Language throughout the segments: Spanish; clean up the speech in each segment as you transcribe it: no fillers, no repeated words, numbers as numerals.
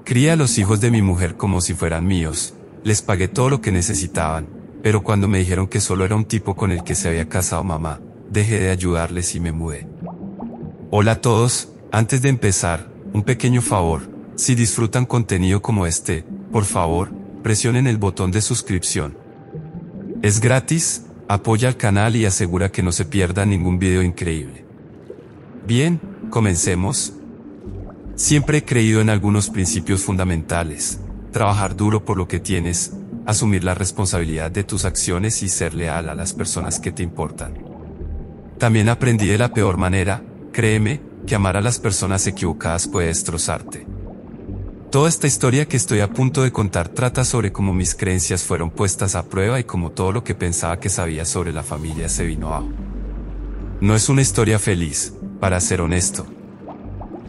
Crié a los hijos de mi mujer como si fueran míos, les pagué todo lo que necesitaban, pero cuando me dijeron que solo era un tipo con el que se había casado mamá, dejé de ayudarles y me mudé. Hola a todos, antes de empezar, un pequeño favor, si disfrutan contenido como este, por favor, presionen el botón de suscripción. Es gratis, apoya al canal y asegura que no se pierda ningún video increíble. Bien, comencemos. Siempre he creído en algunos principios fundamentales: trabajar duro por lo que tienes, asumir la responsabilidad de tus acciones y ser leal a las personas que te importan. También aprendí de la peor manera, créeme, que amar a las personas equivocadas puede destrozarte. Toda esta historia que estoy a punto de contar trata sobre cómo mis creencias fueron puestas a prueba y cómo todo lo que pensaba que sabía sobre la familia se vino abajo. No es una historia feliz, para ser honesto.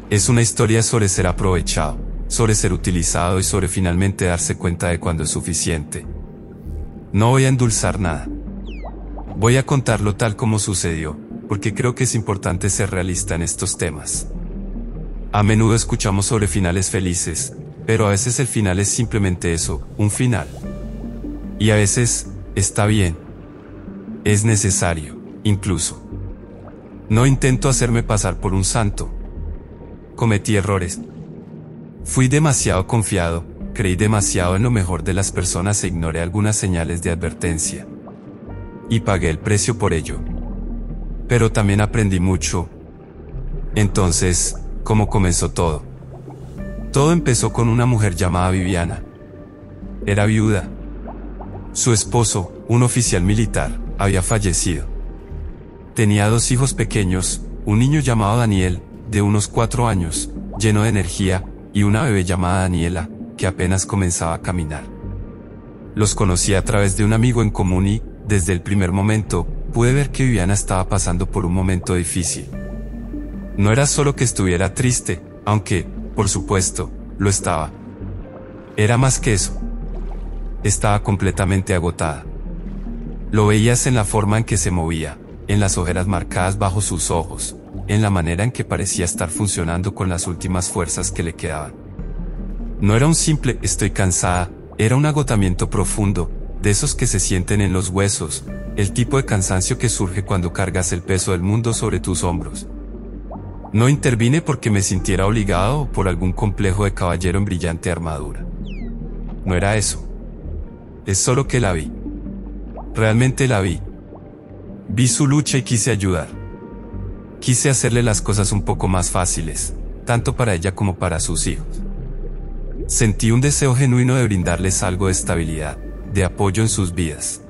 Es una historia sobre ser aprovechado, sobre ser utilizado y sobre finalmente darse cuenta de cuándo es suficiente. No voy a endulzar nada. Voy a contarlo tal como sucedió, porque creo que es importante ser realista en estos temas. A menudo escuchamos sobre finales felices, pero a veces el final es simplemente eso, un final. Y a veces, está bien. Es necesario, incluso. No intento hacerme pasar por un santo. Cometí errores. Fui demasiado confiado, creí demasiado en lo mejor de las personas e ignoré algunas señales de advertencia. Y pagué el precio por ello. Pero también aprendí mucho. Entonces, ¿cómo comenzó todo? Todo empezó con una mujer llamada Viviana. Era viuda. Su esposo, un oficial militar, había fallecido. Tenía 2 hijos pequeños, un niño llamado Daniel, de unos 4 años, lleno de energía, y una bebé llamada Daniela, que apenas comenzaba a caminar. Los conocí a través de un amigo en común y, desde el primer momento, pude ver que Viviana estaba pasando por un momento difícil. No era solo que estuviera triste, aunque, por supuesto, lo estaba. Era más que eso. Estaba completamente agotada. Lo veías en la forma en que se movía, en las ojeras marcadas bajo sus ojos, en la manera en que parecía estar funcionando con las últimas fuerzas que le quedaban. No era un simple "estoy cansada", era un agotamiento profundo, de esos que se sienten en los huesos, el tipo de cansancio que surge cuando cargas el peso del mundo sobre tus hombros. No intervine porque me sintiera obligado o por algún complejo de caballero en brillante armadura. No era eso. Es solo que la vi. Realmente la vi. Vi su lucha y quise ayudar. Quise hacerle las cosas un poco más fáciles, tanto para ella como para sus hijos. Sentí un deseo genuino de brindarles algo de estabilidad, de apoyo en sus vidas.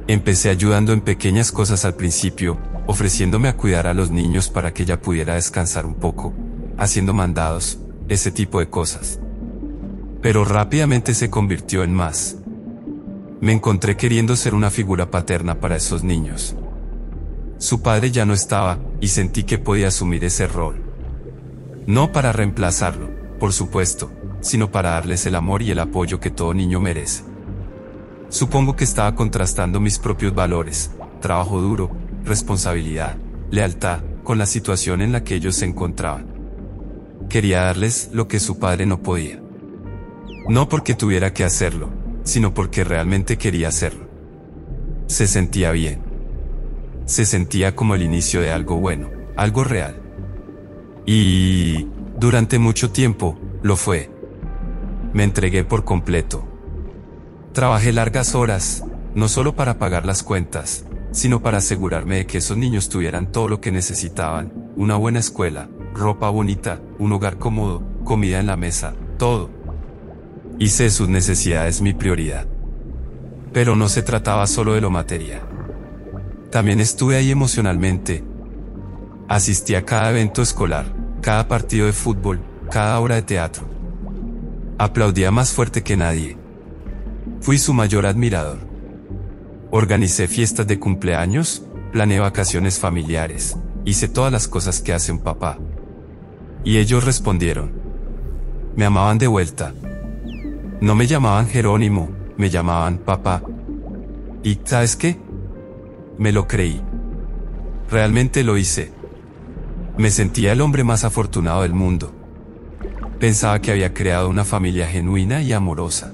Empecé ayudando en pequeñas cosas al principio, ofreciéndome a cuidar a los niños para que ella pudiera descansar un poco, haciendo mandados, ese tipo de cosas. Pero rápidamente se convirtió en más. Me encontré queriendo ser una figura paterna para esos niños. Su padre ya no estaba, y sentí que podía asumir ese rol. No para reemplazarlo, por supuesto, sino para darles el amor y el apoyo que todo niño merece. Supongo que estaba contrastando mis propios valores, trabajo duro, responsabilidad, lealtad, con la situación en la que ellos se encontraban. Quería darles lo que su padre no podía. No porque tuviera que hacerlo, sino porque realmente quería hacerlo. Se sentía bien. Se sentía como el inicio de algo bueno, algo real. Y, durante mucho tiempo, lo fue. Me entregué por completo. Trabajé largas horas, no solo para pagar las cuentas, sino para asegurarme de que esos niños tuvieran todo lo que necesitaban: una buena escuela, ropa bonita, un hogar cómodo, comida en la mesa, todo. Hice de sus necesidades mi prioridad. Pero no se trataba solo de lo material. También estuve ahí emocionalmente. Asistí a cada evento escolar, cada partido de fútbol, cada obra de teatro. Aplaudía más fuerte que nadie. Fui su mayor admirador. Organicé fiestas de cumpleaños, planeé vacaciones familiares, hice todas las cosas que hace un papá. Y ellos respondieron. Me amaban de vuelta. No me llamaban Jerónimo, me llamaban papá. ¿Y sabes qué? Me lo creí. Realmente lo hice. Me sentía el hombre más afortunado del mundo. Pensaba que había creado una familia genuina y amorosa.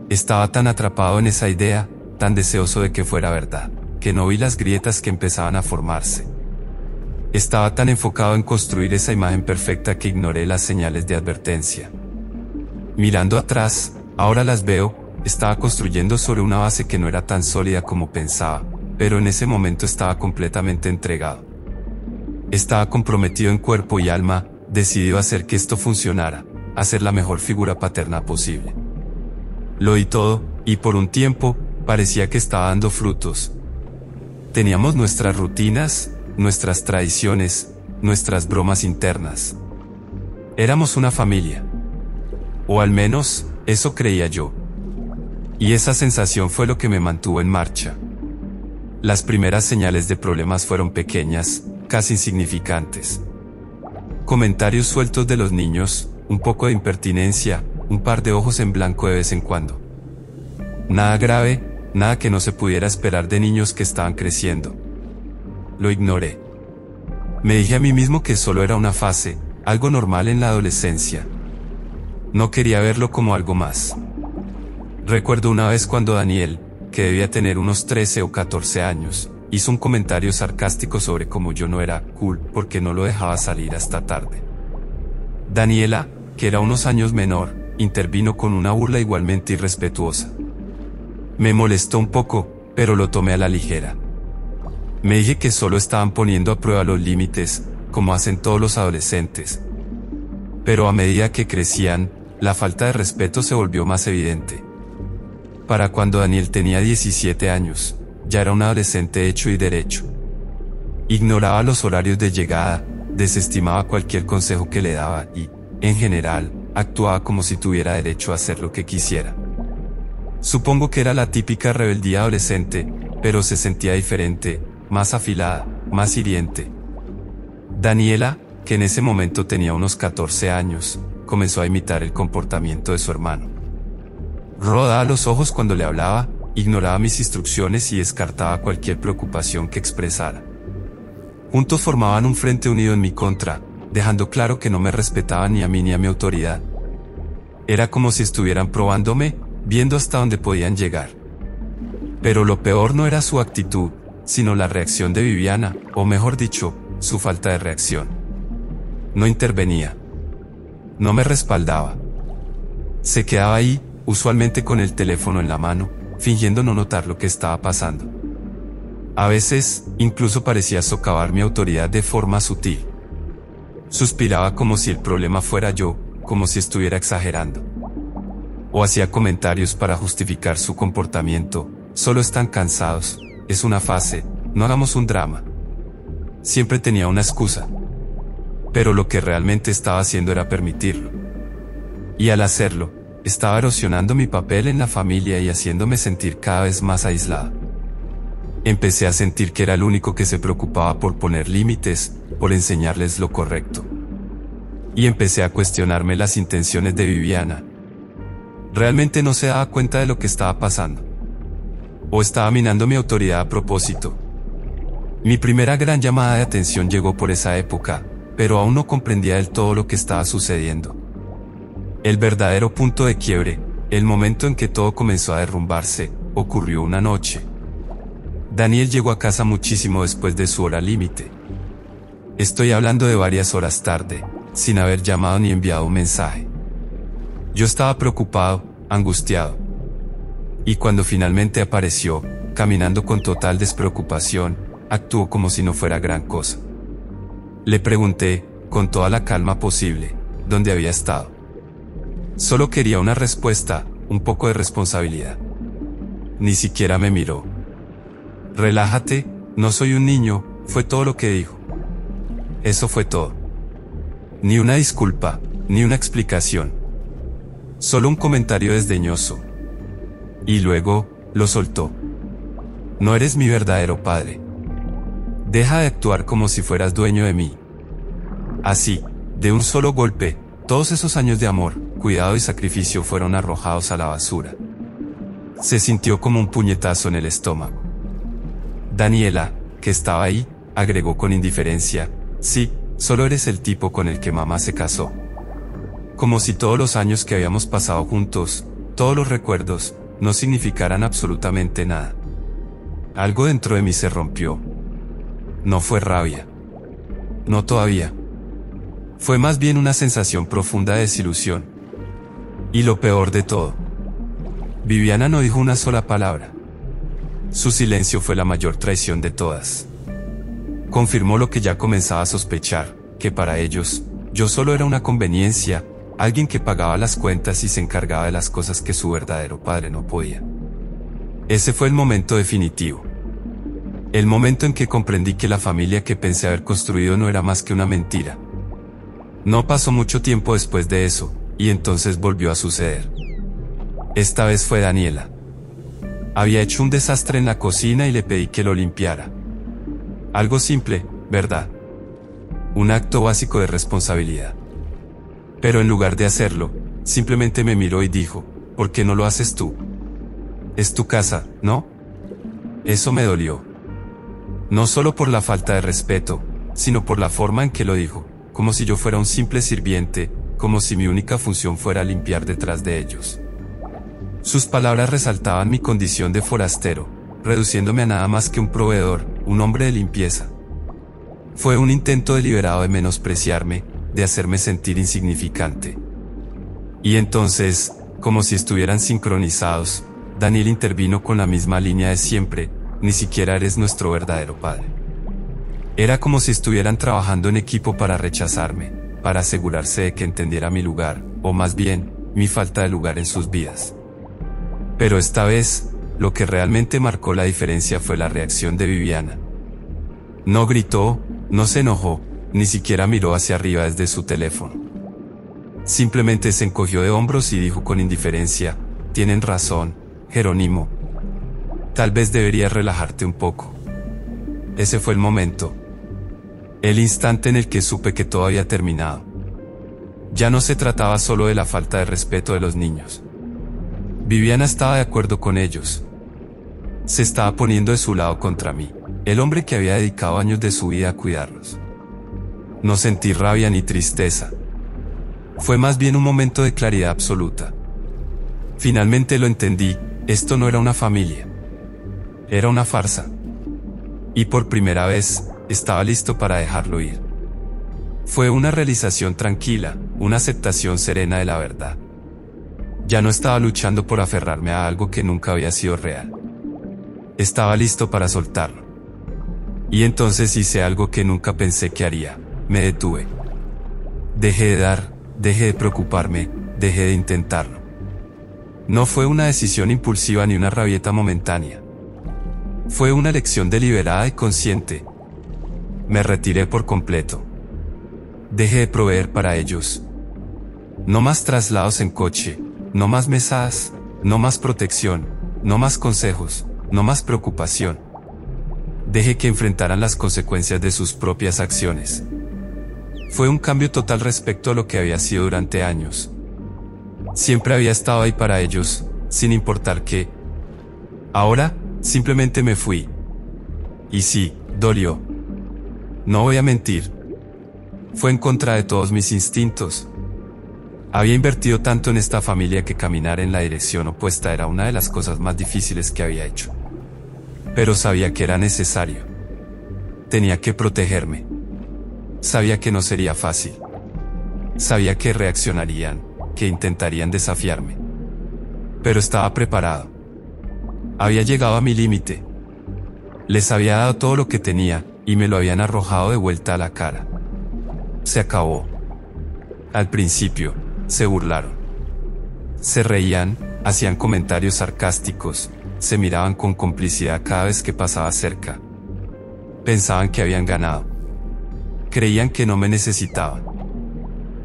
Estaba tan atrapado en esa idea, tan deseoso de que fuera verdad, que no vi las grietas que empezaban a formarse. Estaba tan enfocado en construir esa imagen perfecta que ignoré las señales de advertencia. Mirando atrás, ahora las veo, estaba construyendo sobre una base que no era tan sólida como pensaba, pero en ese momento estaba completamente entregado. Estaba comprometido en cuerpo y alma, decidido a hacer que esto funcionara, a ser la mejor figura paterna posible. Lo di todo, y por un tiempo, parecía que estaba dando frutos. Teníamos nuestras rutinas, nuestras tradiciones, nuestras bromas internas. Éramos una familia. O al menos, eso creía yo. Y esa sensación fue lo que me mantuvo en marcha. Las primeras señales de problemas fueron pequeñas, casi insignificantes. Comentarios sueltos de los niños, un poco de impertinencia, un par de ojos en blanco de vez en cuando. Nada grave, nada que no se pudiera esperar de niños que estaban creciendo. Lo ignoré. Me dije a mí mismo que solo era una fase, algo normal en la adolescencia. No quería verlo como algo más. Recuerdo una vez cuando Daniel, que debía tener unos 13 o 14 años, hizo un comentario sarcástico sobre cómo yo no era cool porque no lo dejaba salir hasta tarde. Daniela, que era unos años menor, intervino con una burla igualmente irrespetuosa. Me molestó un poco, pero lo tomé a la ligera. Me dije que solo estaban poniendo a prueba los límites, como hacen todos los adolescentes. Pero a medida que crecían, la falta de respeto se volvió más evidente. Para cuando Daniel tenía 17 años, ya era un adolescente hecho y derecho. Ignoraba los horarios de llegada, desestimaba cualquier consejo que le daba y, en general, actuaba como si tuviera derecho a hacer lo que quisiera. Supongo que era la típica rebeldía adolescente, pero se sentía diferente, más afilada, más hiriente. Daniela, que en ese momento tenía unos 14 años, comenzó a imitar el comportamiento de su hermano. Rodaba los ojos cuando le hablaba, ignoraba mis instrucciones y descartaba cualquier preocupación que expresara. Juntos formaban un frente unido en mi contra, dejando claro que no me respetaban ni a mí ni a mi autoridad. Era como si estuvieran probándome, viendo hasta dónde podían llegar. Pero lo peor no era su actitud, sino la reacción de Viviana, o mejor dicho, su falta de reacción. No intervenía. No me respaldaba. Se quedaba ahí, usualmente con el teléfono en la mano, fingiendo no notar lo que estaba pasando. A veces, incluso parecía socavar mi autoridad de forma sutil. Suspiraba como si el problema fuera yo, como si estuviera exagerando. O hacía comentarios para justificar su comportamiento: solo están cansados, es una fase, no hagamos un drama. Siempre tenía una excusa. Pero lo que realmente estaba haciendo era permitirlo. Y al hacerlo, estaba erosionando mi papel en la familia y haciéndome sentir cada vez más aislado. Empecé a sentir que era el único que se preocupaba por poner límites, por enseñarles lo correcto. Y empecé a cuestionarme las intenciones de Viviana. Realmente no se daba cuenta de lo que estaba pasando. O estaba minando mi autoridad a propósito. Mi primera gran llamada de atención llegó por esa época, pero aún no comprendía del todo lo que estaba sucediendo. El verdadero punto de quiebre, el momento en que todo comenzó a derrumbarse, ocurrió una noche. Daniel llegó a casa muchísimo después de su hora límite. Estoy hablando de varias horas tarde, sin haber llamado ni enviado un mensaje. Yo estaba preocupado, angustiado. Y cuando finalmente apareció, caminando con total despreocupación, actuó como si no fuera gran cosa. Le pregunté, con toda la calma posible, dónde había estado. Solo quería una respuesta, un poco de responsabilidad. Ni siquiera me miró. Relájate, no soy un niño, fue todo lo que dijo. Eso fue todo. Ni una disculpa, ni una explicación. Solo un comentario desdeñoso. Y luego, lo soltó. No eres mi verdadero padre. Deja de actuar como si fueras dueño de mí. Así, de un solo golpe, todos esos años de amor, cuidado y sacrificio fueron arrojados a la basura. Se sintió como un puñetazo en el estómago. Daniela, que estaba ahí, agregó con indiferencia: sí, solo eres el tipo con el que mamá se casó. Como si todos los años que habíamos pasado juntos, todos los recuerdos, no significaran absolutamente nada. Algo dentro de mí se rompió. No fue rabia. No todavía. Fue más bien una sensación profunda de desilusión. Y lo peor de todo, Viviana no dijo una sola palabra. Su silencio fue la mayor traición de todas. Confirmó lo que ya comenzaba a sospechar, que para ellos, yo solo era una conveniencia, alguien que pagaba las cuentas y se encargaba de las cosas que su verdadero padre no podía. Ese fue el momento definitivo. El momento en que comprendí que la familia que pensé haber construido no era más que una mentira. No pasó mucho tiempo después de eso, y entonces volvió a suceder. Esta vez fue Daniela. Había hecho un desastre en la cocina y le pedí que lo limpiara. Algo simple, ¿verdad? Un acto básico de responsabilidad. Pero en lugar de hacerlo, simplemente me miró y dijo, ¿por qué no lo haces tú? Es tu casa, ¿no? Eso me dolió. No solo por la falta de respeto, sino por la forma en que lo dijo, como si yo fuera un simple sirviente, como si mi única función fuera limpiar detrás de ellos. Sus palabras resaltaban mi condición de forastero, reduciéndome a nada más que un proveedor, un hombre de limpieza. Fue un intento deliberado de menospreciarme, de hacerme sentir insignificante. Y entonces, como si estuvieran sincronizados, Daniel intervino con la misma línea de siempre, ni siquiera eres nuestro verdadero padre. Era como si estuvieran trabajando en equipo para rechazarme, para asegurarse de que entendiera mi lugar, o más bien, mi falta de lugar en sus vidas. Pero esta vez, lo que realmente marcó la diferencia fue la reacción de Viviana. No gritó, no se enojó, ni siquiera miró hacia arriba desde su teléfono. Simplemente se encogió de hombros y dijo con indiferencia, tienen razón, Jerónimo. Tal vez deberías relajarte un poco. Ese fue el momento. El instante en el que supe que todo había terminado. Ya no se trataba solo de la falta de respeto de los niños. Viviana estaba de acuerdo con ellos. Se estaba poniendo de su lado contra mí, el hombre que había dedicado años de su vida a cuidarlos. No sentí rabia ni tristeza. Fue más bien un momento de claridad absoluta. Finalmente lo entendí, esto no era una familia. Era una farsa. Y por primera vez, estaba listo para dejarlo ir. Fue una realización tranquila, una aceptación serena de la verdad. Ya no estaba luchando por aferrarme a algo que nunca había sido real. Estaba listo para soltarlo. Y entonces hice algo que nunca pensé que haría. Me detuve. Dejé de dar, dejé de preocuparme, dejé de intentarlo. No fue una decisión impulsiva ni una rabieta momentánea. Fue una elección deliberada y consciente. Me retiré por completo. Dejé de proveer para ellos. No más traslados en coche, no más mesadas, no más protección, no más consejos, no más preocupación. Dejé que enfrentaran las consecuencias de sus propias acciones. Fue un cambio total respecto a lo que había sido durante años. Siempre había estado ahí para ellos, sin importar qué. Ahora, simplemente me fui. Y sí, dolió. No voy a mentir. Fue en contra de todos mis instintos. Había invertido tanto en esta familia que caminar en la dirección opuesta era una de las cosas más difíciles que había hecho. Pero sabía que era necesario. Tenía que protegerme. Sabía que no sería fácil. Sabía que reaccionarían, que intentarían desafiarme. Pero estaba preparado. Había llegado a mi límite. Les había dado todo lo que tenía, y me lo habían arrojado de vuelta a la cara. Se acabó. Al principio, se burlaron. Se reían, hacían comentarios sarcásticos, se miraban con complicidad cada vez que pasaba cerca. Pensaban que habían ganado. Creían que no me necesitaban.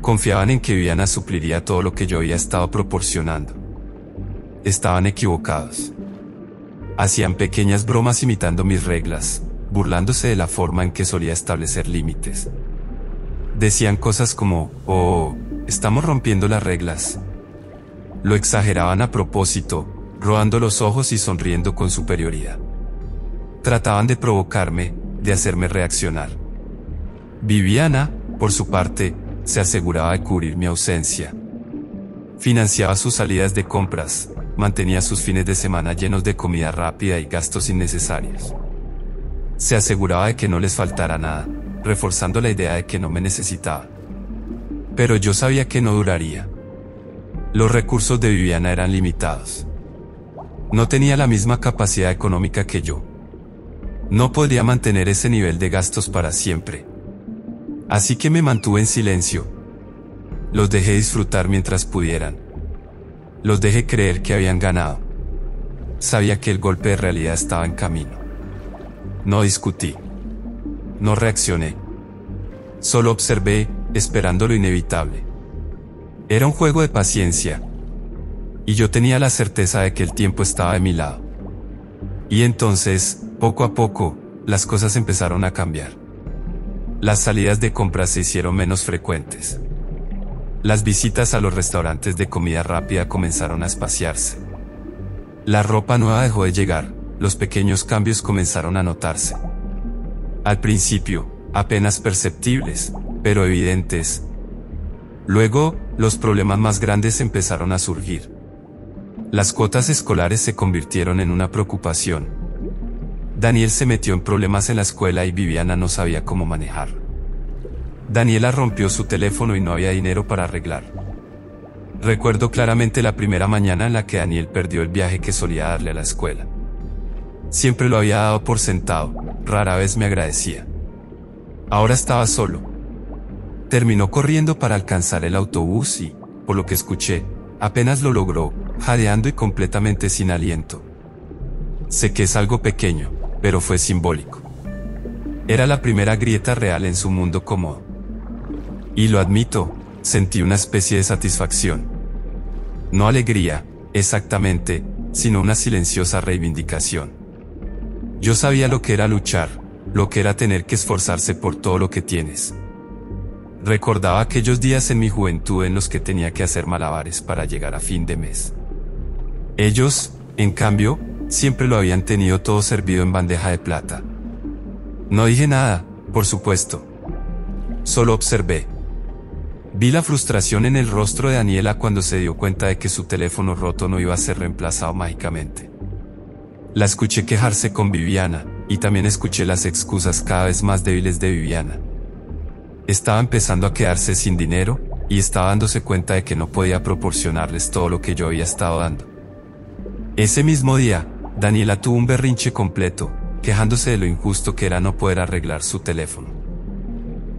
Confiaban en que Viviana supliría todo lo que yo había estado proporcionando. Estaban equivocados. Hacían pequeñas bromas imitando mis reglas, burlándose de la forma en que solía establecer límites. Decían cosas como, oh, estamos rompiendo las reglas. Lo exageraban a propósito, rodando los ojos y sonriendo con superioridad. Trataban de provocarme, de hacerme reaccionar. Viviana, por su parte, se aseguraba de cubrir mi ausencia, Financiaba sus salidas de compras, mantenía sus fines de semana llenos de comida rápida y gastos innecesarios. Se aseguraba de que no les faltara nada, reforzando la idea de que no me necesitaba. Pero yo sabía que no duraría. Los recursos de Viviana eran limitados. No tenía la misma capacidad económica que yo. No podría mantener ese nivel de gastos para siempre. Así que me mantuve en silencio. Los dejé disfrutar mientras pudieran. Los dejé creer que habían ganado. Sabía que el golpe de realidad estaba en camino. No discutí. No reaccioné. Solo observé, esperando lo inevitable. Era un juego de paciencia. Y yo tenía la certeza de que el tiempo estaba de mi lado. Y entonces, poco a poco, las cosas empezaron a cambiar. Las salidas de compras se hicieron menos frecuentes. Las visitas a los restaurantes de comida rápida comenzaron a espaciarse. La ropa nueva dejó de llegar, los pequeños cambios comenzaron a notarse. Al principio, apenas perceptibles, pero evidentes. Luego, los problemas más grandes empezaron a surgir. Las cuotas escolares se convirtieron en una preocupación. Daniel se metió en problemas en la escuela y Viviana no sabía cómo manejar. Daniela rompió su teléfono y no había dinero para arreglar. Recuerdo claramente la primera mañana en la que Daniel perdió el viaje que solía darle a la escuela. Siempre lo había dado por sentado, rara vez me agradecía. Ahora estaba solo. Terminó corriendo para alcanzar el autobús y, por lo que escuché, apenas lo logró, jadeando y completamente sin aliento. Sé que es algo pequeño, pero fue simbólico. Era la primera grieta real en su mundo cómodo. Y lo admito, sentí una especie de satisfacción. No alegría, exactamente, sino una silenciosa reivindicación. Yo sabía lo que era luchar, lo que era tener que esforzarse por todo lo que tienes. Recordaba aquellos días en mi juventud en los que tenía que hacer malabares para llegar a fin de mes. Ellos, en cambio, siempre lo habían tenido todo servido en bandeja de plata. No dije nada, por supuesto. Solo observé. Vi la frustración en el rostro de Daniela cuando se dio cuenta de que su teléfono roto no iba a ser reemplazado mágicamente. La escuché quejarse con Viviana, y también escuché las excusas cada vez más débiles de Viviana. Estaba empezando a quedarse sin dinero, y estaba dándose cuenta de que no podía proporcionarles todo lo que yo había estado dando. Ese mismo día, Daniela tuvo un berrinche completo, quejándose de lo injusto que era no poder arreglar su teléfono.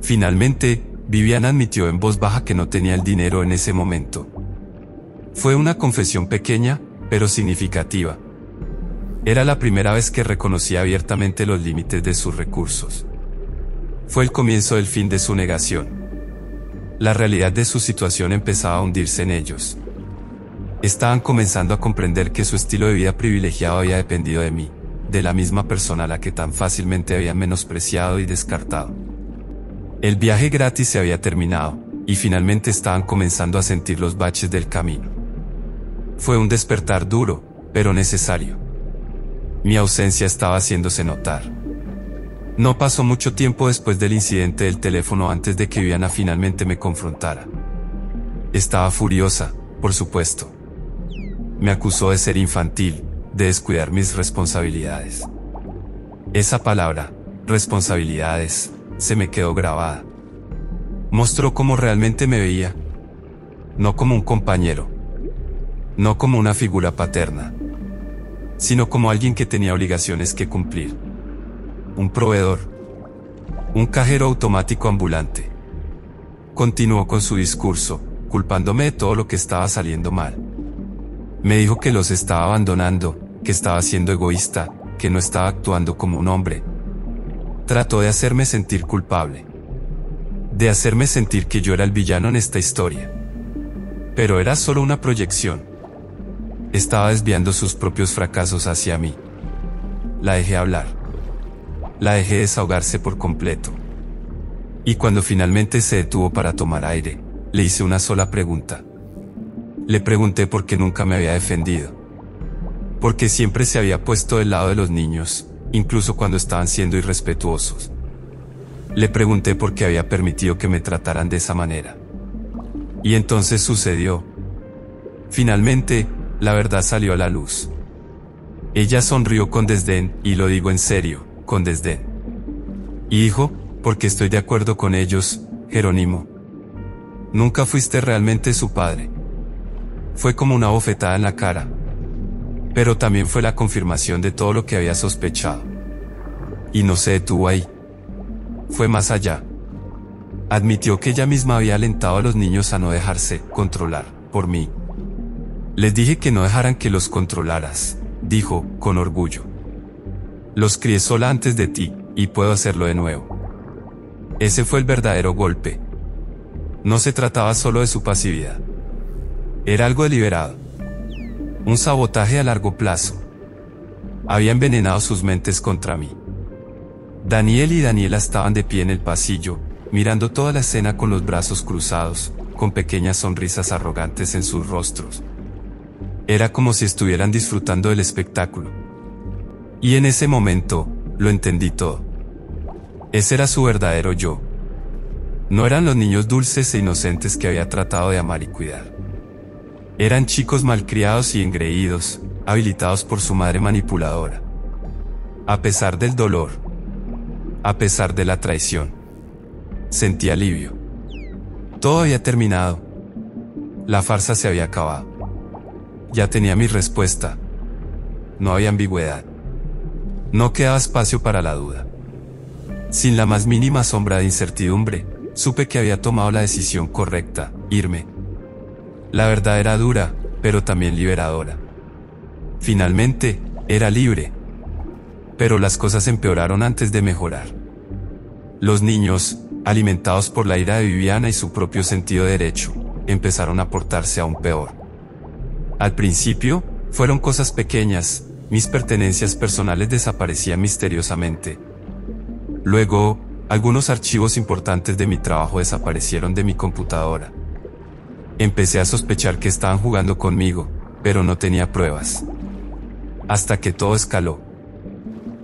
Finalmente, Viviana admitió en voz baja que no tenía el dinero en ese momento. Fue una confesión pequeña, pero significativa. Era la primera vez que reconocía abiertamente los límites de sus recursos. Fue el comienzo del fin de su negación. La realidad de su situación empezaba a hundirse en ellos. Estaban comenzando a comprender que su estilo de vida privilegiado había dependido de mí, de la misma persona a la que tan fácilmente habían menospreciado y descartado. El viaje gratis se había terminado, y finalmente estaban comenzando a sentir los baches del camino. Fue un despertar duro, pero necesario. Mi ausencia estaba haciéndose notar. No pasó mucho tiempo después del incidente del teléfono antes de que Viviana finalmente me confrontara. Estaba furiosa, por supuesto. Me acusó de ser infantil, de descuidar mis responsabilidades. Esa palabra, responsabilidades, se me quedó grabada. Mostró cómo realmente me veía. No como un compañero. No como una figura paterna. Sino como alguien que tenía obligaciones que cumplir. Un proveedor. Un cajero automático ambulante. Continuó con su discurso, culpándome de todo lo que estaba saliendo mal. Me dijo que los estaba abandonando, que estaba siendo egoísta, que no estaba actuando como un hombre. Trató de hacerme sentir culpable. De hacerme sentir que yo era el villano en esta historia. Pero era solo una proyección. Estaba desviando sus propios fracasos hacia mí. La dejé hablar. La dejé desahogarse por completo. Y cuando finalmente se detuvo para tomar aire, le hice una sola pregunta. Le pregunté por qué nunca me había defendido. Porque siempre se había puesto del lado de los niños, incluso cuando estaban siendo irrespetuosos. Le pregunté por qué había permitido que me trataran de esa manera. Y entonces sucedió. Finalmente, la verdad salió a la luz. Ella sonrió con desdén, y lo digo en serio, con desdén. Y dijo, porque estoy de acuerdo con ellos, Jerónimo. Nunca fuiste realmente su padre. Fue como una bofetada en la cara. Pero también fue la confirmación de todo lo que había sospechado. Y no se detuvo ahí. Fue más allá. Admitió que ella misma había alentado a los niños a no dejarse controlar por mí. Les dije que no dejaran que los controlaras, dijo, con orgullo. Los crié sola antes de ti, y puedo hacerlo de nuevo. Ese fue el verdadero golpe. No se trataba solo de su pasividad. Era algo deliberado. Un sabotaje a largo plazo. Había envenenado sus mentes contra mí. Daniel y Daniela estaban de pie en el pasillo, mirando toda la escena con los brazos cruzados, con pequeñas sonrisas arrogantes en sus rostros. Era como si estuvieran disfrutando del espectáculo. Y en ese momento, lo entendí todo. Ese era su verdadero yo. No eran los niños dulces e inocentes que había tratado de amar y cuidar. Eran chicos malcriados y engreídos, habilitados por su madre manipuladora. A pesar del dolor, a pesar de la traición, sentí alivio. Todo había terminado. La farsa se había acabado. Ya tenía mi respuesta. No había ambigüedad. No quedaba espacio para la duda. Sin la más mínima sombra de incertidumbre, supe que había tomado la decisión correcta, irme. La verdad era dura, pero también liberadora. Finalmente, era libre. Pero las cosas empeoraron antes de mejorar. Los niños, alimentados por la ira de Viviana y su propio sentido de derecho, empezaron a portarse aún peor. Al principio, fueron cosas pequeñas, mis pertenencias personales desaparecían misteriosamente. Luego, algunos archivos importantes de mi trabajo desaparecieron de mi computadora. Empecé a sospechar que estaban jugando conmigo, pero no tenía pruebas. Hasta que todo escaló.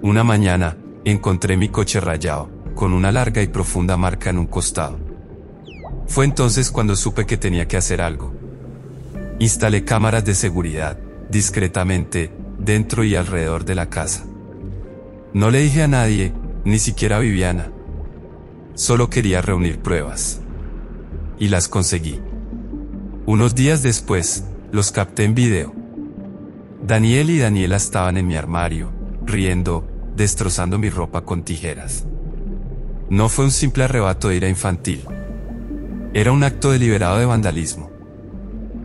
Una mañana, encontré mi coche rayado, con una larga y profunda marca en un costado. Fue entonces cuando supe que tenía que hacer algo. Instalé cámaras de seguridad, discretamente, dentro y alrededor de la casa. No le dije a nadie, ni siquiera a Viviana. Solo quería reunir pruebas. Y las conseguí. Unos días después, los capté en video. Daniel y Daniela estaban en mi armario, riendo, destrozando mi ropa con tijeras. No fue un simple arrebato de ira infantil. Era un acto deliberado de vandalismo.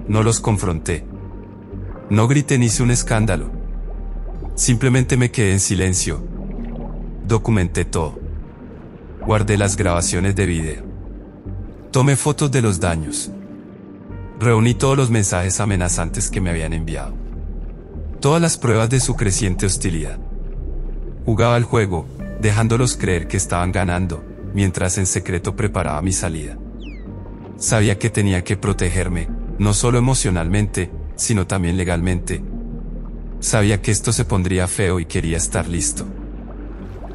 No los confronté. No grité ni hice un escándalo. Simplemente me quedé en silencio. Documenté todo. Guardé las grabaciones de video. Tomé fotos de los daños. Reuní todos los mensajes amenazantes que me habían enviado. Todas las pruebas de su creciente hostilidad. Jugaba el juego, dejándolos creer que estaban ganando, mientras en secreto preparaba mi salida. Sabía que tenía que protegerme, no solo emocionalmente, sino también legalmente. Sabía que esto se pondría feo y quería estar listo.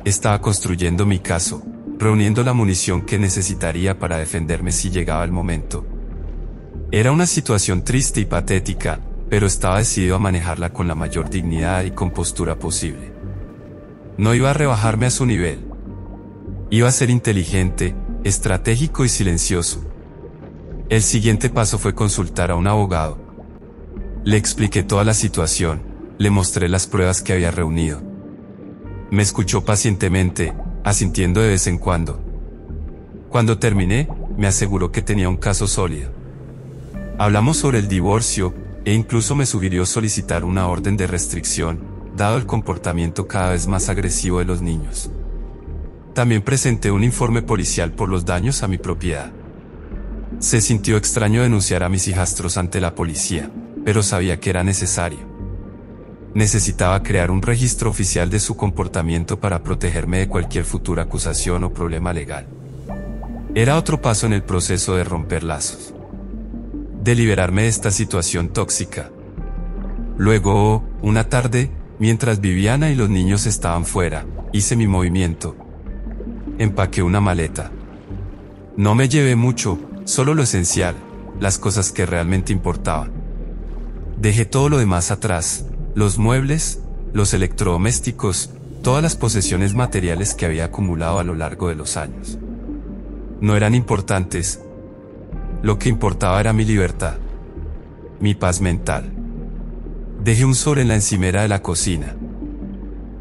Estaba construyendo mi caso, reuniendo la munición que necesitaría para defenderme si llegaba el momento. Era una situación triste y patética, pero estaba decidido a manejarla con la mayor dignidad y compostura posible. No iba a rebajarme a su nivel. Iba a ser inteligente, estratégico y silencioso. El siguiente paso fue consultar a un abogado. Le expliqué toda la situación, le mostré las pruebas que había reunido. Me escuchó pacientemente, asintiendo de vez en cuando. Cuando terminé, me aseguró que tenía un caso sólido. Hablamos sobre el divorcio, e incluso me sugirió solicitar una orden de restricción, dado el comportamiento cada vez más agresivo de los niños. También presenté un informe policial por los daños a mi propiedad. Se sintió extraño denunciar a mis hijastros ante la policía, pero sabía que era necesario. Necesitaba crear un registro oficial de su comportamiento para protegerme de cualquier futura acusación o problema legal. Era otro paso en el proceso de romper lazos. De liberarme de esta situación tóxica. Luego, una tarde, mientras Viviana y los niños estaban fuera, hice mi movimiento. Empaqué una maleta. No me llevé mucho, solo lo esencial, las cosas que realmente importaban. Dejé todo lo demás atrás, los muebles, los electrodomésticos, todas las posesiones materiales que había acumulado a lo largo de los años. No eran importantes. Lo que importaba era mi libertad, mi paz mental. Dejé un sobre en la encimera de la cocina.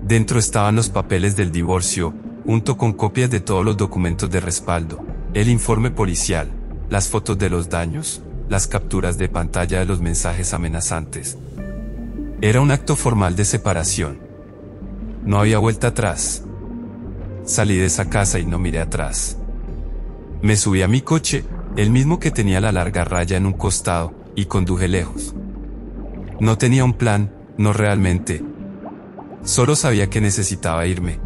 Dentro estaban los papeles del divorcio, junto con copias de todos los documentos de respaldo, el informe policial, las fotos de los daños, las capturas de pantalla de los mensajes amenazantes. Era un acto formal de separación. No había vuelta atrás. Salí de esa casa y no miré atrás. Me subí a mi coche, el mismo que tenía la larga raya en un costado, y conduje lejos. No tenía un plan, no realmente. Solo sabía que necesitaba irme.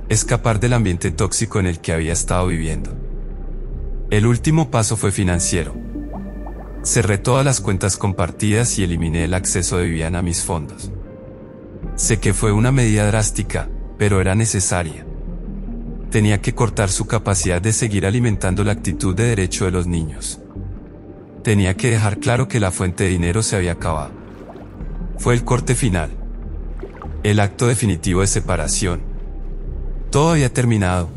Escapar del ambiente tóxico en el que había estado viviendo. El último paso fue financiero. Cerré todas las cuentas compartidas y eliminé el acceso de Viviana a mis fondos. Sé que fue una medida drástica, pero era necesaria. Tenía que cortar su capacidad de seguir alimentando la actitud de derecho de los niños. Tenía que dejar claro que la fuente de dinero se había acabado. Fue el corte final. El acto definitivo de separación. Todo había terminado.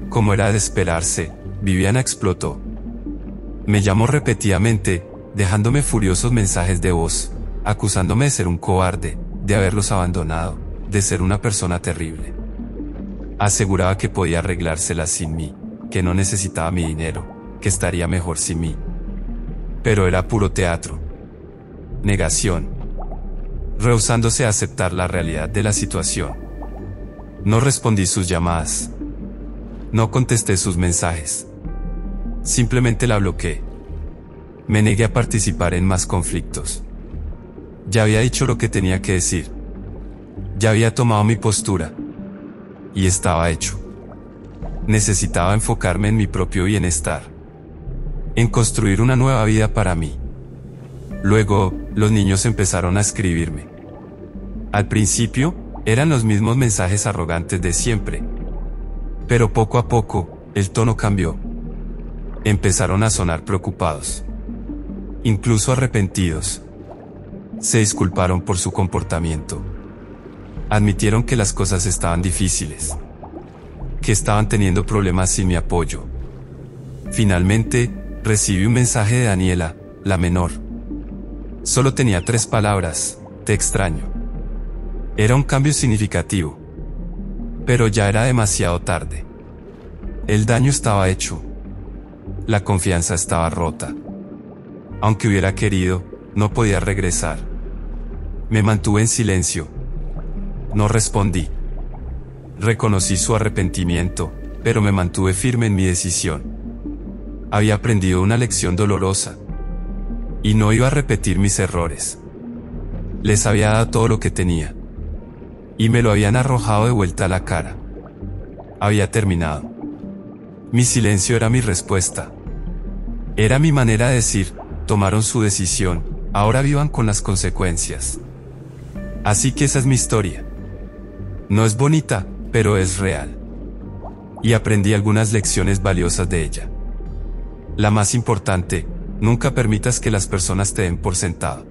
Como era de esperarse, Viviana explotó. Me llamó repetidamente, dejándome furiosos mensajes de voz, acusándome de ser un cobarde, de haberlos abandonado, de ser una persona terrible. Aseguraba que podía arreglárselas sin mí, que no necesitaba mi dinero, que estaría mejor sin mí. Pero era puro teatro. Negación. Rehusándose a aceptar la realidad de la situación. No respondí sus llamadas. No contesté sus mensajes. Simplemente la bloqueé. Me negué a participar en más conflictos. Ya había dicho lo que tenía que decir. Ya había tomado mi postura. Y estaba hecho. Necesitaba enfocarme en mi propio bienestar. En construir una nueva vida para mí. Luego, los niños empezaron a escribirme. Al principio, eran los mismos mensajes arrogantes de siempre. Pero poco a poco, el tono cambió. Empezaron a sonar preocupados. Incluso arrepentidos. Se disculparon por su comportamiento. Admitieron que las cosas estaban difíciles. Que estaban teniendo problemas sin mi apoyo. Finalmente, recibí un mensaje de Daniela, la menor. Solo tenía 3 palabras: te extraño. Era un cambio significativo. Pero ya era demasiado tarde. El daño estaba hecho. La confianza estaba rota. Aunque hubiera querido, no podía regresar. Me mantuve en silencio. No respondí. Reconocí su arrepentimiento, pero me mantuve firme en mi decisión. Había aprendido una lección dolorosa. Y no iba a repetir mis errores. Les había dado todo lo que tenía. Y me lo habían arrojado de vuelta a la cara. Había terminado. Mi silencio era mi respuesta. Era mi manera de decir, tomaron su decisión, ahora vivan con las consecuencias. Así que esa es mi historia. No es bonita, pero es real. Y aprendí algunas lecciones valiosas de ella. La más importante: nunca permitas que las personas te den por sentado.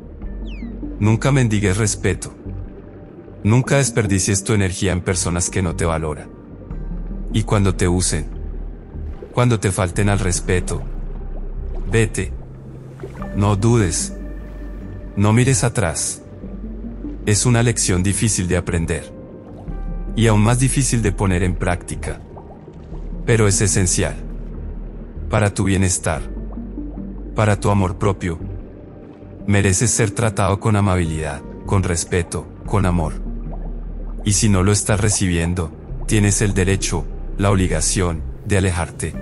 Nunca mendigues respeto. Nunca desperdicies tu energía en personas que no te valoran. Y cuando te usen, cuando te falten al respeto, vete. No dudes. No mires atrás. Es una lección difícil de aprender. Y aún más difícil de poner en práctica. Pero es esencial. Para tu bienestar. Para tu amor propio. Mereces ser tratado con amabilidad, con respeto, con amor. Y si no lo estás recibiendo, tienes el derecho, la obligación, de alejarte.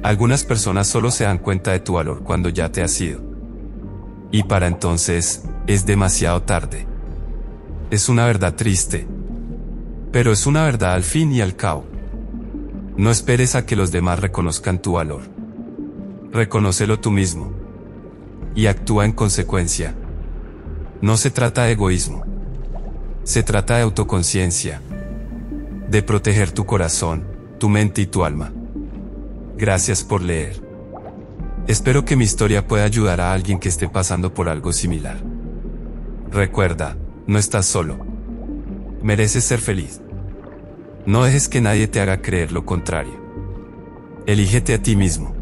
Algunas personas solo se dan cuenta de tu valor cuando ya te has ido. Y para entonces, es demasiado tarde. Es una verdad triste. Pero es una verdad al fin y al cabo. No esperes a que los demás reconozcan tu valor. Reconócelo tú mismo. Y actúa en consecuencia. No se trata de egoísmo. Se trata de autoconciencia. De proteger tu corazón, tu mente y tu alma. Gracias por leer. Espero que mi historia pueda ayudar a alguien que esté pasando por algo similar. Recuerda, no estás solo. Mereces ser feliz. No dejes que nadie te haga creer lo contrario. Elígete a ti mismo.